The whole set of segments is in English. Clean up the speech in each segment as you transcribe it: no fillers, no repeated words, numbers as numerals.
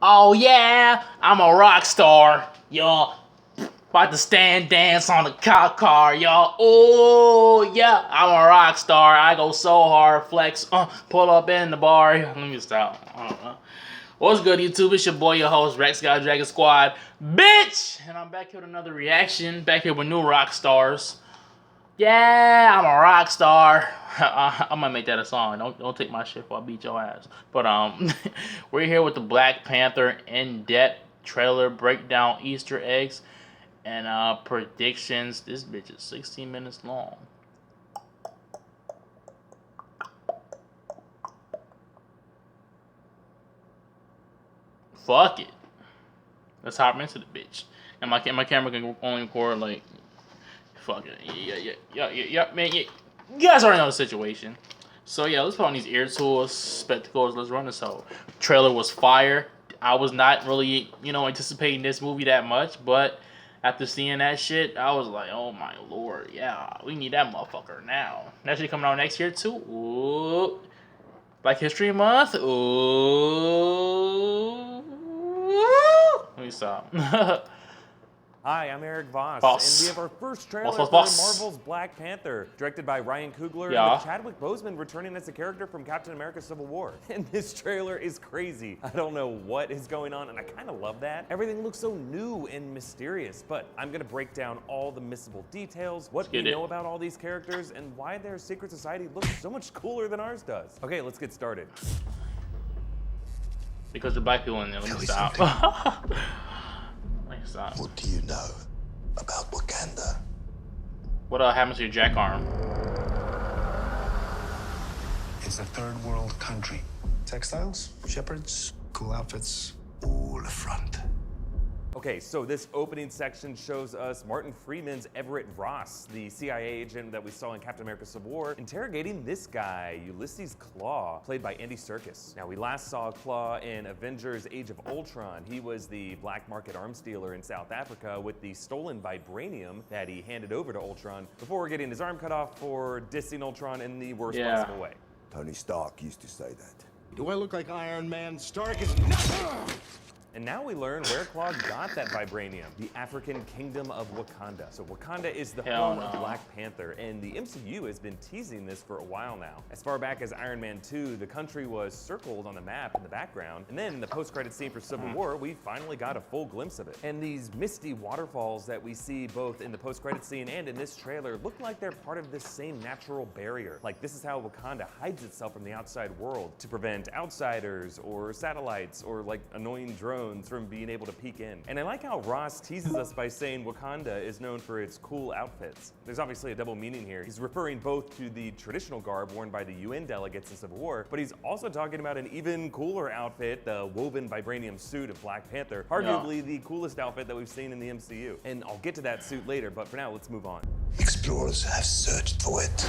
Oh yeah, I'm a rock star, y'all. About to stand dance on the cop car, y'all. Oh yeah, I'm a rock star. I go so hard, flex, pull up in the bar. Let me stop. I don't know. What's good, YouTube? It's your boy, your host, Rex God Dragon Squad, bitch. And I'm back here with another reaction. Back here with new rock stars. Yeah, I'm a rock star. I might make that a song. Don't take my shit for I beat your ass. But we're here with the Black Panther in-depth trailer breakdown, Easter eggs, and predictions. This bitch is 16 minutes long. Fuck it. Let's hop into the bitch. And my camera can only record like, fuck it. Yeah, man. Yeah. You guys already know the situation. So yeah, let's put on these ear tools, spectacles. Let's run this whole trailer. Was fire. I was not really, anticipating this movie that much, but after seeing that shit, I was like, oh my lord, yeah, we need that motherfucker now. That shit coming out next year too. Ooh, Black History Month. Ooh, let me stop. Hi, I'm Eric Voss, Boss. and we have our first trailer for Boss. Marvel's Black Panther, directed by Ryan Coogler, Yeah. and with Chadwick Boseman returning as a character from Captain America Civil War. And this trailer is crazy. I don't know what is going on, and I kind of love that. Everything looks so new and mysterious, but I'm gonna break down all the missable details, what we know about all these characters, and why their secret society looks so much cooler than ours does. Okay, let's get started. Because the black people in there, let me stop. Stop. What do you know about Wakanda? What happens to your jack arm? It's a third world country. Textiles, shepherds, cool outfits, all front. Okay, so this opening section shows us Martin Freeman's Everett Ross, the CIA agent that we saw in Captain America Civil War, interrogating this guy, Ulysses Claw, played by Andy Serkis. Now, we last saw Claw in Avengers Age of Ultron. He was the black market arms dealer in South Africa with the stolen vibranium that he handed over to Ultron before getting his arm cut off for dissing Ultron in the worst possible way. Tony Stark used to say that. Do I look like Iron Man? Stark is not. And now we learn where Claw got that vibranium, the African kingdom of Wakanda. So Wakanda is the home of Black Panther, and the MCU has been teasing this for a while now. As far back as Iron Man 2, the country was circled on the map in the background, and then in the post-credit scene for Civil War, we finally got a full glimpse of it. And these misty waterfalls that we see both in the post-credit scene and in this trailer look like they're part of this same natural barrier. Like this is how Wakanda hides itself from the outside world to prevent outsiders or satellites or like annoying drones from being able to peek in. And I like how Ross teases us by saying Wakanda is known for its cool outfits. There's obviously a double meaning here. He's referring both to the traditional garb worn by the UN delegates in Civil War, but he's also talking about an even cooler outfit, the woven vibranium suit of Black Panther, arguably the coolest outfit that we've seen in the MCU. And I'll get to that suit later, but for now, let's move on. Explorers have searched for it.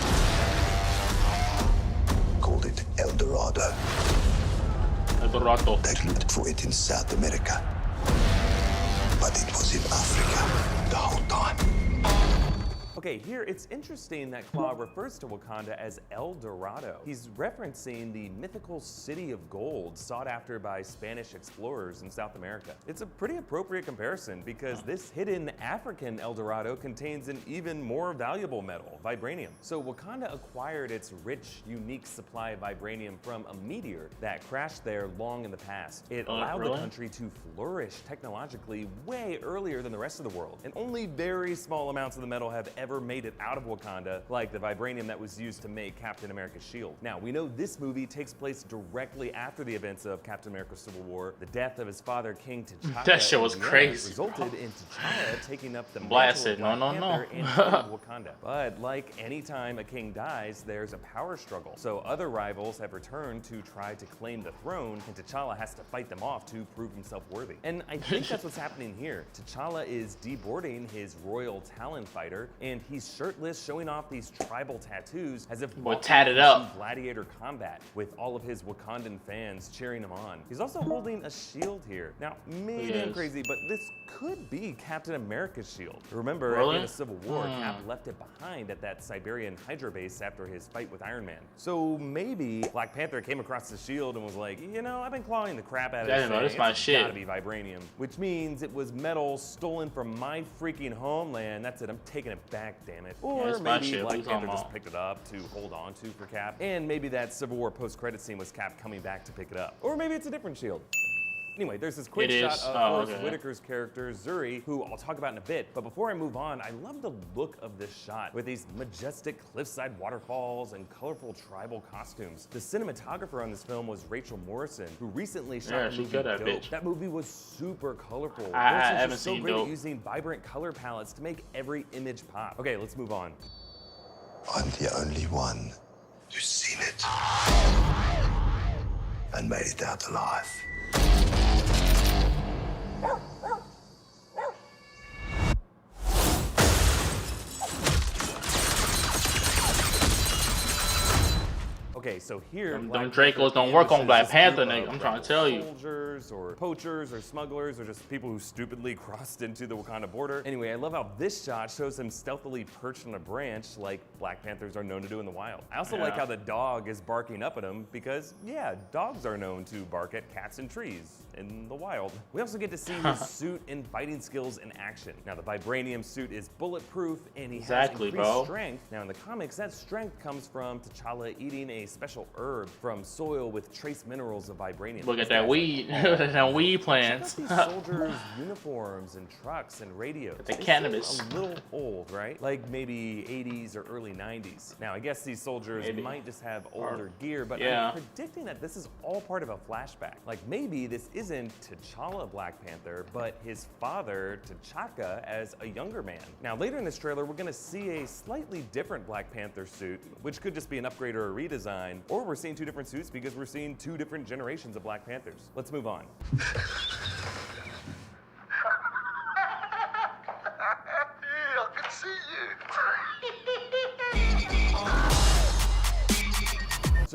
Called it El Dorado. They looked for it in South America, but it was in Africa the whole time. Okay, here it's interesting that Claw refers to Wakanda as El Dorado. He's referencing the mythical city of gold sought after by Spanish explorers in South America. It's a pretty appropriate comparison because this hidden African El Dorado contains an even more valuable metal, vibranium. So Wakanda acquired its rich, unique supply of vibranium from a meteor that crashed there long in the past. It allowed the country to flourish technologically way earlier than the rest of the world, and only very small amounts of the metal have ever made it out of Wakanda, like the vibranium that was used to make Captain America's shield. Now, we know this movie takes place directly after the events of Captain America Civil War. The death of his father, King T'Challa, that shit was crazy, resulted in T'Challa taking up the blasted. mantle of Black Panther and Wakanda. But like any time a king dies, there's a power struggle. So other rivals have returned to try to claim the throne, and T'Challa has to fight them off to prove himself worthy. And I think that's what's happening here. T'Challa is deboarding his royal Talon fighter and he's shirtless, showing off these tribal tattoos as if Boy, tatted up. gladiator combat with all of his Wakandan fans cheering him on. He's also holding a shield here. Now, maybe I'm crazy, but this could be Captain America's shield. Remember, at the end of Civil War, Cap left it behind at that Siberian Hydra base after his fight with Iron Man. So maybe Black Panther came across the shield and was like, you know, I've been clawing the crap out of this thing. That's my shit. Gotta be vibranium, which means it was metal stolen from my freaking homeland. That's it, I'm taking it back, damn it. Or maybe Black Panther just picked it up to hold on to for Cap. And maybe that Civil War post-credit scene was Cap coming back to pick it up. Or maybe it's a different shield. Anyway, there's this quick shot of Forrest Whitaker's character, Zuri, who I'll talk about in a bit. But before I move on, I love the look of this shot with these majestic cliffside waterfalls and colorful tribal costumes. The cinematographer on this film was Rachel Morrison, who recently shot the movie Dope. That movie was super colorful. I haven't seen so great Dope. at using vibrant color palettes to make every image pop. Okay, let's move on. I'm the only one who's seen it and made it out alive. Okay, so here, them Dracos don't work on Black Panther, nigga. I'm trying to tell you. Soldiers or poachers or smugglers or just people who stupidly crossed into the Wakanda border. Anyway, I love how this shot shows him stealthily perched on a branch like Black Panthers are known to do in the wild. I also like how the dog is barking up at him because, yeah, dogs are known to bark at cats and trees in the wild. We also get to see his suit and fighting skills in action. Now, the vibranium suit is bulletproof and he has increased strength. Now, in the comics, that strength comes from T'Challa eating a special herb from soil with trace minerals of vibranium. Look at that weed, that weed plants. These soldiers' uniforms and trucks and radios. The cannabis. A little old, right? Like maybe 80s or early 90s. Now, I guess these soldiers might just have older gear, but I'm predicting that this is all part of a flashback. Like maybe this isn't T'Challa Black Panther, but his father, T'Chaka, as a younger man. Now, later in this trailer, we're gonna see a slightly different Black Panther suit, which could just be an upgrade or a redesign. Or we're seeing two different suits because we're seeing two different generations of Black Panthers. Let's move on. I can see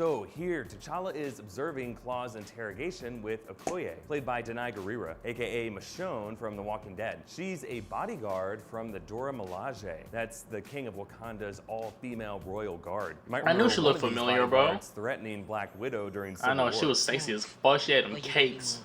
So here, T'Challa is observing Claw's interrogation with Okoye, played by Denai Guerrera, aka Michonne from The Walking Dead. She's a bodyguard from the Dora Milaje. That's the king of Wakanda's all-female royal guard. I knew she looked familiar, bro. Threatening Black Widow during Civil War. She was sexy as fuck. She had them cakes.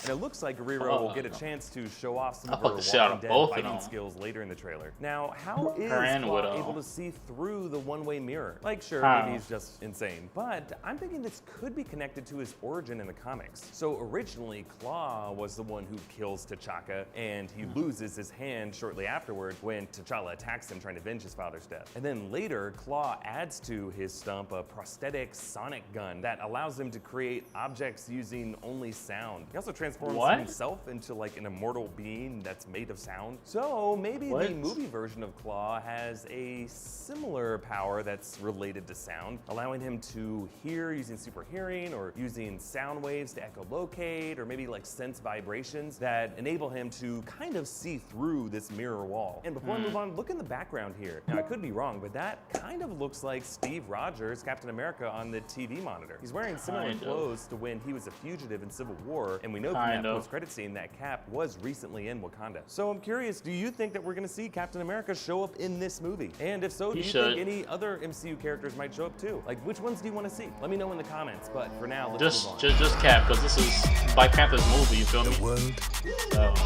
And it looks like Guerrero will get a chance to show off some of her Walking Dead fighting skills later in the trailer. Now, how is Claw able to see through the one-way mirror? Like, sure, maybe he's just insane, but I'm thinking this could be connected to his origin in the comics. So originally, Claw was the one who kills T'Chaka, and he loses his hand shortly afterward when T'Challa attacks him trying to avenge his father's death. And then later, Claw adds to his stump a prosthetic sonic gun that allows him to create objects using only sound. He also transforms himself into like an immortal being that's made of sound. So maybe the movie version of Claw has a similar power that's related to sound, allowing him to hear using super hearing or using sound waves to echolocate or maybe like sense vibrations that enable him to kind of see through this mirror wall. And before I move on, look in the background here. Now I could be wrong, but that kind of looks like Steve Rogers, Captain America, on the TV monitor. He's wearing similar clothes to when he was a fugitive in Civil War, and we know from that post-credit scene that Cap was recently in Wakanda. So I'm curious, do you think that we're gonna see Captain America show up in this movie? And if so, do you think any other MCU characters might show up too? Like, which ones do you want to see? Let me know in the comments, but for now, let's move on. Just Cap, because this is Black Panther's movie, you feel me? The world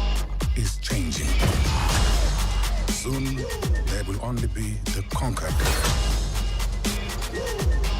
is changing. Soon, there will only be the conquered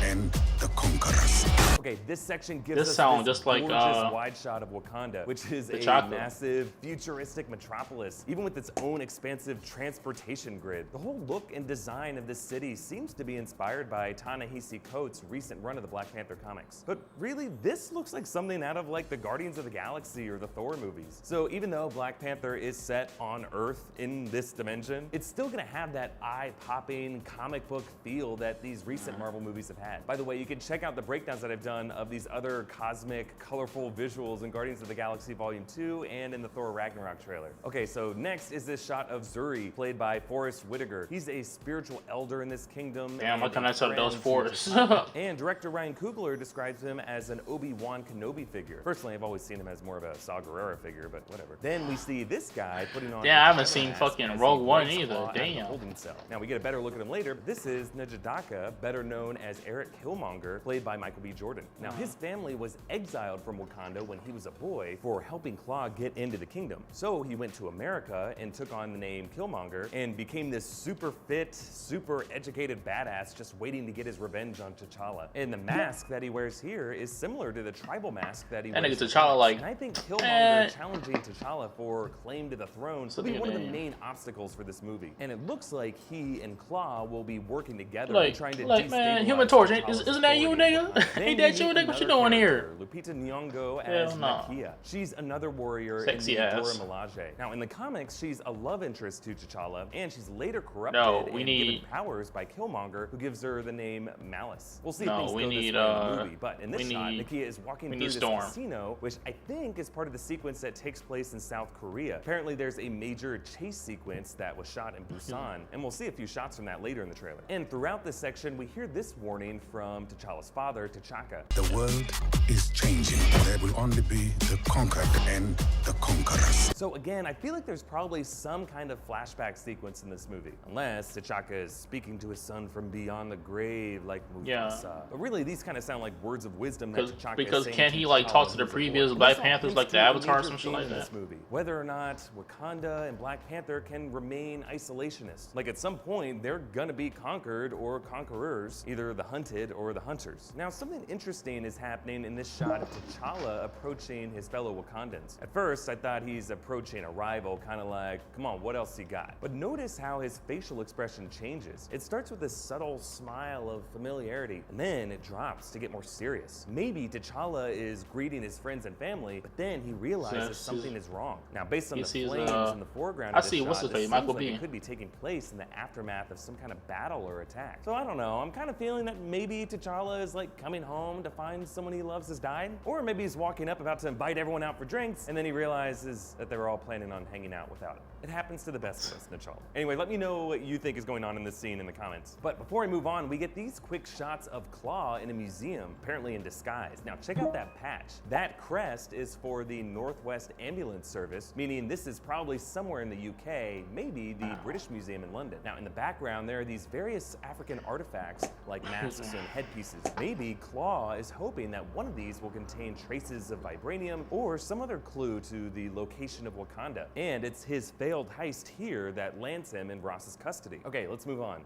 and the conquerors. Okay, this section gives us this just like gorgeous wide shot of Wakanda, which is a massive, futuristic metropolis, even with its own expansive transportation grid. The whole look and design of this city seems to be inspired by Ta-Nehisi Coates' recent run of the Black Panther comics. But really, this looks like something out of like the Guardians of the Galaxy or the Thor movies. So even though Black Panther is set on Earth in this dimension, it's still gonna have that eye-popping comic book feel that these recent Marvel movies have had. By the way, you can check out the breakdowns that I've done of these other cosmic, colorful visuals in Guardians of the Galaxy Volume 2 and in the Thor Ragnarok trailer. Okay, so next is this shot of Zuri, played by Forrest Whitaker. He's a spiritual elder in this kingdom. Damn, what can I tell those Forrest? And director Ryan Coogler describes him as an Obi-Wan Kenobi figure. Personally, I've always seen him as more of a Saw Gerrera figure, but whatever. Then we see this guy putting on. Yeah, I haven't seen fucking Rogue One either. Damn. Holding cell. Now we get a better look at him later. This is N'Jadaka, better known as Eric Killmonger, played by Michael B. Jordan. Now his family was exiled from Wakanda when he was a boy for helping Claw get into the kingdom. So he went to America and took on the name Killmonger and became this super fit, super educated badass just waiting to get his revenge on T'Challa. And the mask that he wears here is similar to the tribal mask that he That wears. nigga T'Challa like, and I think Killmonger challenging T'Challa for claim to the throne will be one of the main obstacles for this movie. And it looks like he and Claw will be working together trying to like man, Human Torch, isn't that you, nigga? Ain't that you, nigga? What you doing here? Lupita Nyong'o as Nakia. She's another warrior Sexy in the ass. Dora Milaje. Now in the comics, she's a love interest to T'Challa, and she's later corrupted and given powers by Killmonger, who gives her the name Malice. We'll see if things go this way in the movie, but in this shot, Nakia is walking through this casino, which I think is part of the sequence that takes place in South Korea. Apparently there's a major chase sequence that was shot in Busan, and we'll see a few shots from that later in the trailer. And throughout this section, we hear this warning from T'Challa's father, T'Chaka. The world is changing. There will only be the conquered and the conquerors. So again, I feel like there's probably some kind of flashback sequence in this movie, unless T'Chaka is speaking to his son from beyond the grave, like Mufasa. Yeah. But really, these kind of sound like words of wisdom that T'Chaka because is saying can't he like talk to the previous Black Panthers, like the Avatar or some shit like that? This movie, whether or not Wakanda and Black Panther can remain isolationist. Like at some point, they're gonna be conquered or conquerors, either the hunted or the hunters. Now, something interesting is happening in this shot of T'Challa approaching his fellow Wakandans. At first, I thought he's approaching a rival, kind of like, come on, what else you got? But notice how his facial expression changes. It starts with this subtle smile of familiarity, and then it drops to get more serious. Maybe T'Challa is greeting his friends and family, but then he realizes something is wrong. Now, based on the flames in the foreground of this shot, what's his face, Michael B. It could be taking place in the aftermath of some kind of battle or attack. So I don't know, I'm kind of feeling that maybe T'Challa is like coming home to find someone he loves has died, or maybe he's walking up about to invite everyone out for drinks, and then he realizes that they were all planning on hanging out without him. It happens to the best of us, T'Challa. Anyway, let me know what you think is going on in this scene in the comments. But before I move on, we get these quick shots of Claw in a museum, apparently in disguise. Now check out that patch. That crest is for the Northwest Ambulance Service, meaning this is probably somewhere in the UK, maybe the British Museum in London. Now in the background, there are these various African artifacts like masks and headpieces. Maybe Claw is hoping that one of these will contain traces of vibranium or some other clue to the location of Wakanda. And it's his failed heist here that lands him in Ross's custody. Okay, let's move on.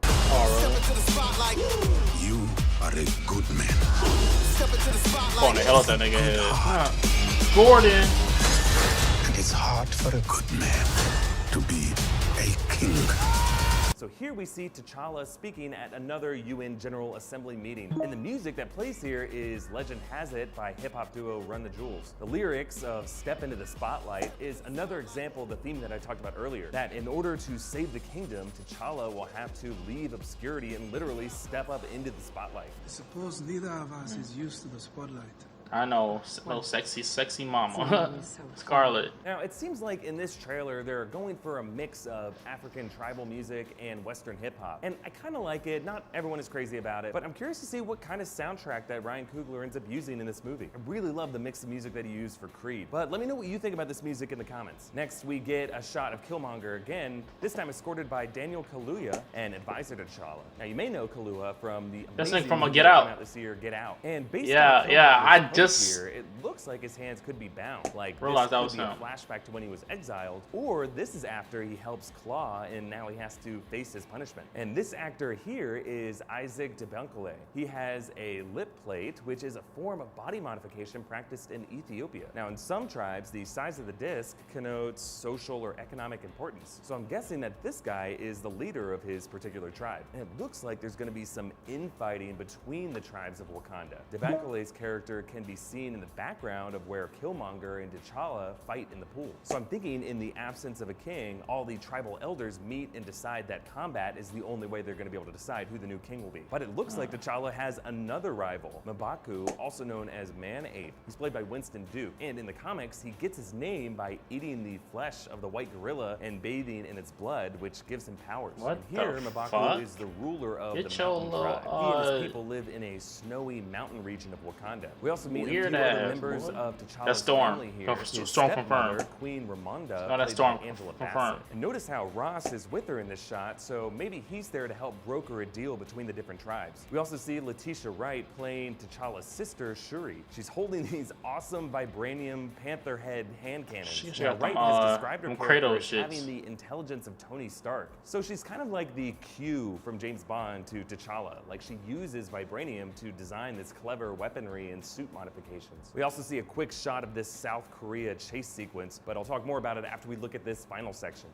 You are a good man. Calling the hell out that nigga head. Gordon. And it's hard for a good man to be a king. So here we see T'Challa speaking at another UN General Assembly meeting. And the music that plays here is Legend Has It by hip-hop duo Run the Jewels. The lyrics of Step Into the Spotlight is another example of the theme that I talked about earlier, that in order to save the kingdom, T'Challa will have to leave obscurity and literally step up into the spotlight. I suppose neither of us is used to the spotlight. I know, no sexy mama, Scarlet. Now, it seems like in this trailer, they're going for a mix of African tribal music and Western hip hop. And I kind of like it. Not everyone is crazy about it, but I'm curious to see what kind of soundtrack that Ryan Coogler ends up using in this movie. I really love the mix of music that he used for Creed. But let me know what you think about this music in the comments. Next, we get a shot of Killmonger again, this time escorted by Daniel Kaluuya, an advisor to T'Challa. Now, you may know Kaluuya from the amazing from movie Get that Out. came out this year, Get Out. And based Yeah, on I Killmonger's just here, it looks like his hands could be bound. Like realized this that could was be a him. flashback to when he was exiled, or this is after he helps Claw and now he has to face his punishment. And this actor here is Isaac Debankole. He has a lip plate, which is a form of body modification practiced in Ethiopia. Now, in some tribes, the size of the disc connotes social or economic importance. So I'm guessing that this guy is the leader of his particular tribe. And it looks like there's going to be some infighting between the tribes of Wakanda. Debankole's character can can be seen in the background of where Killmonger and T'Challa fight in the pool. So I'm thinking in the absence of a king, all the tribal elders meet and decide that combat is the only way they're going to be able to decide who the new king will be. But it looks like T'Challa has another rival, M'Baku, also known as Man-Ape. He's played by Winston Duke, and in the comics, he gets his name by eating the flesh of the white gorilla and bathing in its blood, which gives him powers. What and here, the M'Baku fuck? is the ruler of Get the your mountain little, tribe. He and his people live in a snowy mountain region of Wakanda. We also meet a few Weird other ass, members boy. of T'Challa's That's Storm. family here. No, His Storm stepmother, confirmed. Queen Ramonda, No, that's played Storm by Angela confirmed. Bassett. And notice how Ross is with her in this shot, so maybe he's there to help broker a deal between the different tribes. We also see Letitia Wright playing T'Challa's sister, Shuri. She's holding these awesome vibranium panther head hand cannons. She Now, got Wright them, has described her them character Kratos as shits. having the intelligence of Tony Stark. So she's kind of like the Q from James Bond to T'Challa. Like, she uses vibranium to design this clever weaponry and suit modifications. We also see a quick shot of this South Korea chase sequence, but I'll talk more about it after we look at this final section.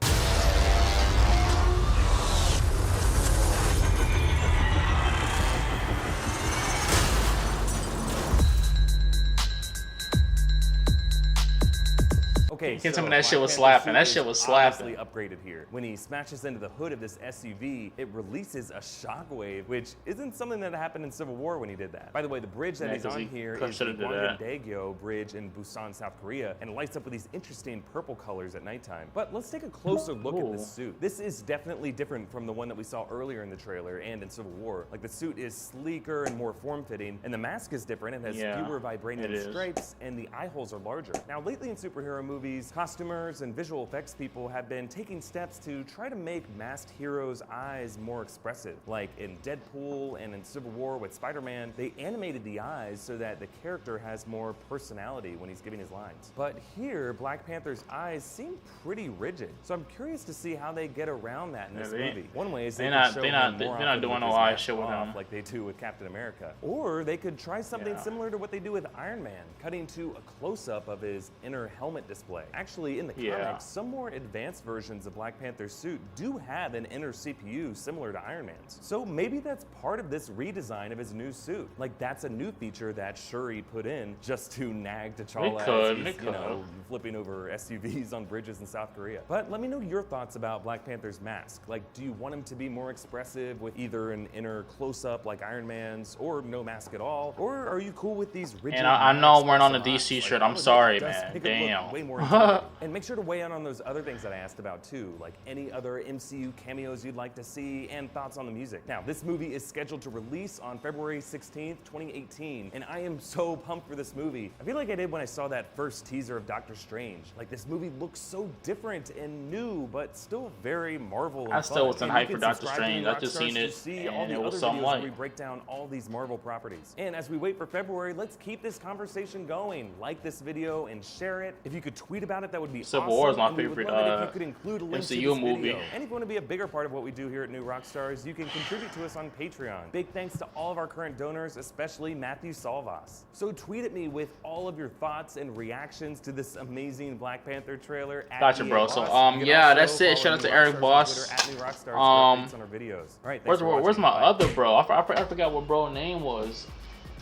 Okay, You can so tell me that shit Black was Panther's slapping. suit That is shit was slapping. obviously upgraded here. When he smashes into the hood of this SUV, it releases a shockwave, which isn't something that happened in Civil War when he did that. By the way, the bridge that Yeah, he's 'cause on he here could- is the should've did that. Daegyo Bridge in Busan, South Korea, and it lights up with these interesting purple colors at nighttime. But let's take a closer look at this suit. This is definitely different from the one that we saw earlier in the trailer and in Civil War. Like, the suit is sleeker and more form-fitting, and the mask is different. It has Yeah, fewer it vibranium is. stripes, and the eye holes are larger. Now, lately in superhero movies, costumers and visual effects people have been taking steps to try to make masked heroes' eyes more expressive. Like in Deadpool and in Civil War with Spider-Man, they animated the eyes so that the character has more personality when he's giving his lines. But here, Black Panther's eyes seem pretty rigid. So I'm curious to see how they get around that in this movie. One way is they could show him more they're not often doing with no his eye mask shit with off, him. like they do with Captain America. Or they could try something Yeah. similar to what they do with Iron Man, cutting to a close-up of his inner helmet display. Actually, in the Yeah. comics, some more advanced versions of Black Panther's suit do have an inner CPU similar to Iron Man's. So maybe that's part of this redesign of his new suit. Like, that's a new feature that Shuri put in just to nag T'Challa as he's, you know, flipping over SUVs on bridges in South Korea. But let me know your thoughts about Black Panther's mask. Like, do you want him to be more expressive with either an inner close-up like Iron Man's or no mask at all? Or are you cool with these rigid And I know we're on a expressive DC eyes? shirt. Like, I'm sorry, it does man. make it look Damn. way more intimidating. And make sure to weigh in on those other things that I asked about too, like any other MCU cameos you'd like to see and thoughts on the music. Now, this movie is scheduled to release on February 16th, 2018, and I am so pumped for this movie. I feel like I did when I saw that first teaser of Doctor Strange. Like, this movie looks so different and new, but still very Marvel and I still fun. wasn't And you hyped for can Doctor subscribe to Strange. I just Rockstars seen to it, see all and the it was other something videos like. where we break down all these Marvel properties. And as we wait for February, let's keep this conversation going. Like this video and share it. If you could tweet about it, that would be Civil awesome. War is my And we would favorite, love it if you could include a link to MCU this movie. video. And if you want to be a bigger part of what we do here at New Rockstars, you can contribute to us on Patreon. Big thanks to all of our current donors, especially Matthew Salvas. So tweet at me with all of your thoughts and reactions to this amazing Black Panther trailer. At Gotcha, bro. EA So, Boss. You can yeah, also that's it. follow Shout out New to Eric Rockstars on Boss. Twitter, at New Rockstars for updates on our videos. All right, thanks for Where's watching. my Bye. other bro? I forgot what bro name was.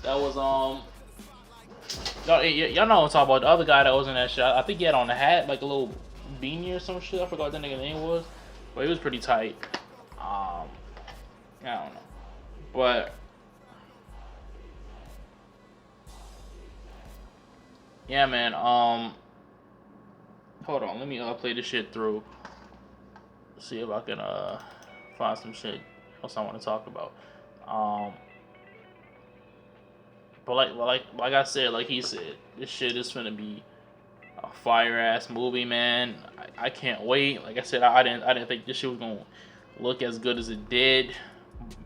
That was y'all know what I'm talking about. The other guy that was in that shit. I think he had on a hat, like a little beanie or some shit. I forgot what that nigga name was, but he was pretty tight. I don't know, but yeah, man. Hold on, let me play this shit through. See if I can find some shit else I want to talk about. But like I said, like he said, this shit is gonna be a fire ass movie, man. I can't wait. Like I said, I didn't think this shit was gonna look as good as it did,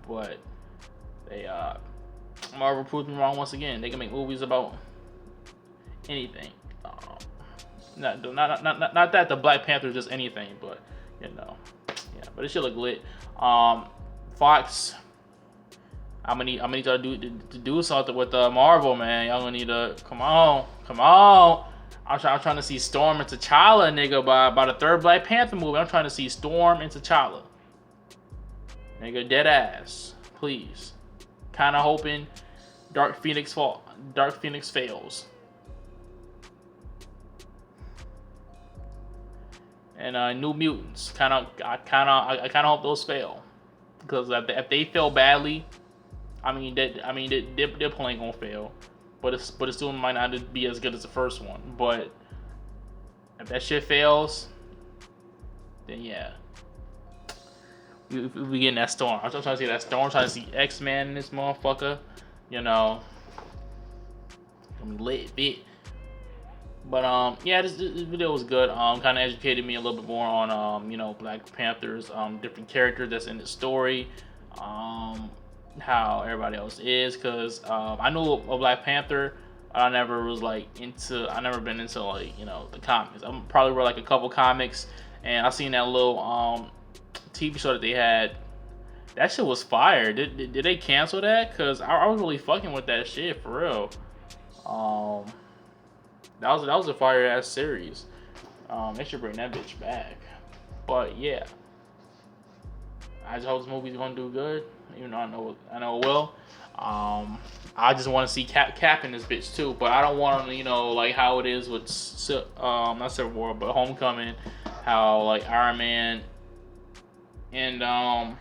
but they Marvel proved me wrong once again. They can make movies about anything. Not that the Black Panther is just anything, but you know, yeah. But it should look lit. Fox, I'm gonna need y'all to do something with Marvel, man. Y'all gonna need to come on. I'm trying to see Storm and T'Challa, nigga, by the third Black Panther movie. I'm trying to see Storm and T'Challa, nigga, dead ass, please. Kind of hoping Dark Phoenix Dark Phoenix fails. And New Mutants, I kind of hope those fail, because if they fail badly, Deadpool ain't gonna fail, but it still might not be as good as the first one. But if that shit fails, then yeah, we getting that Storm. I'm trying to see that Storm. I'm trying to see X-Men in this motherfucker. You know, gonna be lit, bit. But yeah, this video was good. Kind of educated me a little bit more on you know, Black Panther's different characters that's in the story, how everybody else is. Cause I knew a Black Panther. I never been into, like, you know, the comics. I'm probably read like a couple comics, and I seen that little TV show that they had. That shit was fire. Did they cancel that? Cause I was really fucking with that shit for real. That was a fire ass series. They should bring that bitch back. But yeah, I just hope this movie's gonna do good. Even though I know it will. I just want to see Cap in this bitch too. But I don't want to, you know, like how it is with not Civil War, but Homecoming. How like Iron Man and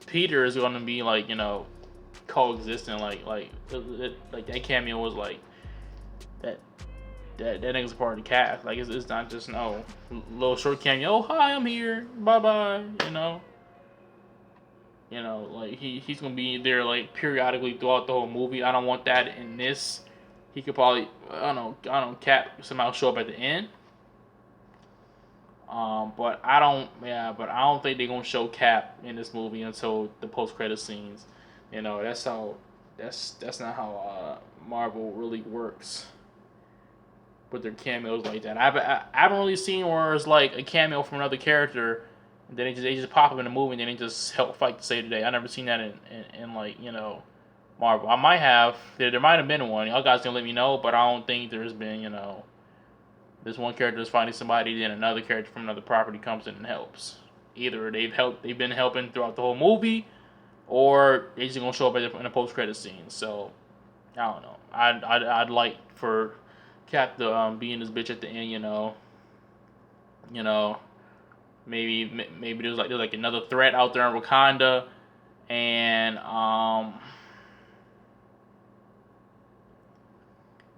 Peter is gonna be, like, you know, coexisting. Like that cameo was like that nigga's a part of the cast. Like it's not just no little short cameo. Oh, hi, I'm here. Bye bye. You know, like he's gonna be there like periodically throughout the whole movie. I don't want that in this. He could probably I don't know Cap somehow show up at the end. But I don't think they're gonna show Cap in this movie until the post-credit scenes. You know, that's not how Marvel really works with their cameos like that. I haven't really seen where it's like a cameo from another character, and then they just pop up in the movie and then they just help fight to save the day. I never seen that in like, you know, Marvel. I might have. There might have been one. Y'all guys can let me know, but I don't think there's been, you know, this one character is fighting somebody, then another character from another property comes in and helps. Either they've been helping throughout the whole movie, or they just gonna show up in a post-credit scene. So I don't know. I'd like for Cap to be in this bitch at the end. You know, maybe there's like another threat out there in Wakanda, and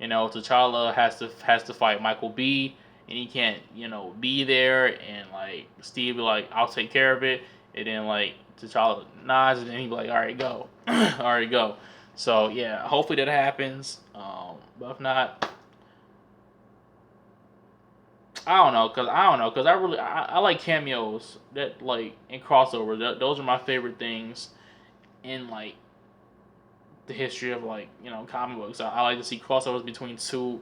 you know, T'Challa has to fight Michael B, and he can't, you know, be there, and like Steve be like, I'll take care of it, and then like T'Challa nods, and then he be like, all right, go. All right, go. So yeah, hopefully that happens. But if not, I don't know, cause I like cameos that like in crossovers. Those are my favorite things in like the history of, like, you know, comic books. I like to see crossovers between two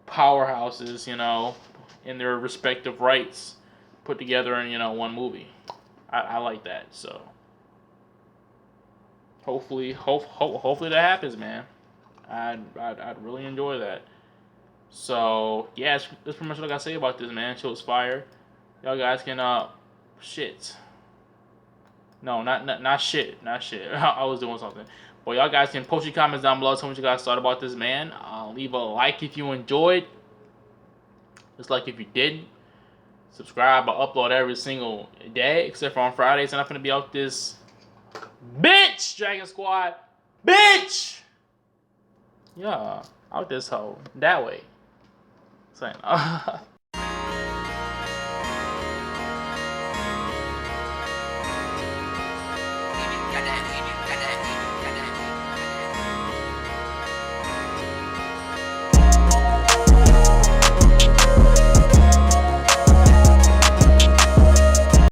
powerhouses, you know, in their respective rights put together in, you know, one movie. I like that. So hopefully that happens, man. I'd really enjoy that. So yeah, that's pretty much what I gotta say about this, man. Shit was fire. Y'all guys can shit. No, not shit. I was doing something. Well, y'all guys can post your comments down below. Tell me what you guys thought about this, man. Leave a like if you enjoyed. Dislike if you didn't. Subscribe. I upload every single day except for on Fridays, and I'm gonna be out this bitch, Dragon Squad, bitch. Yeah, out this hoe that way. Saying.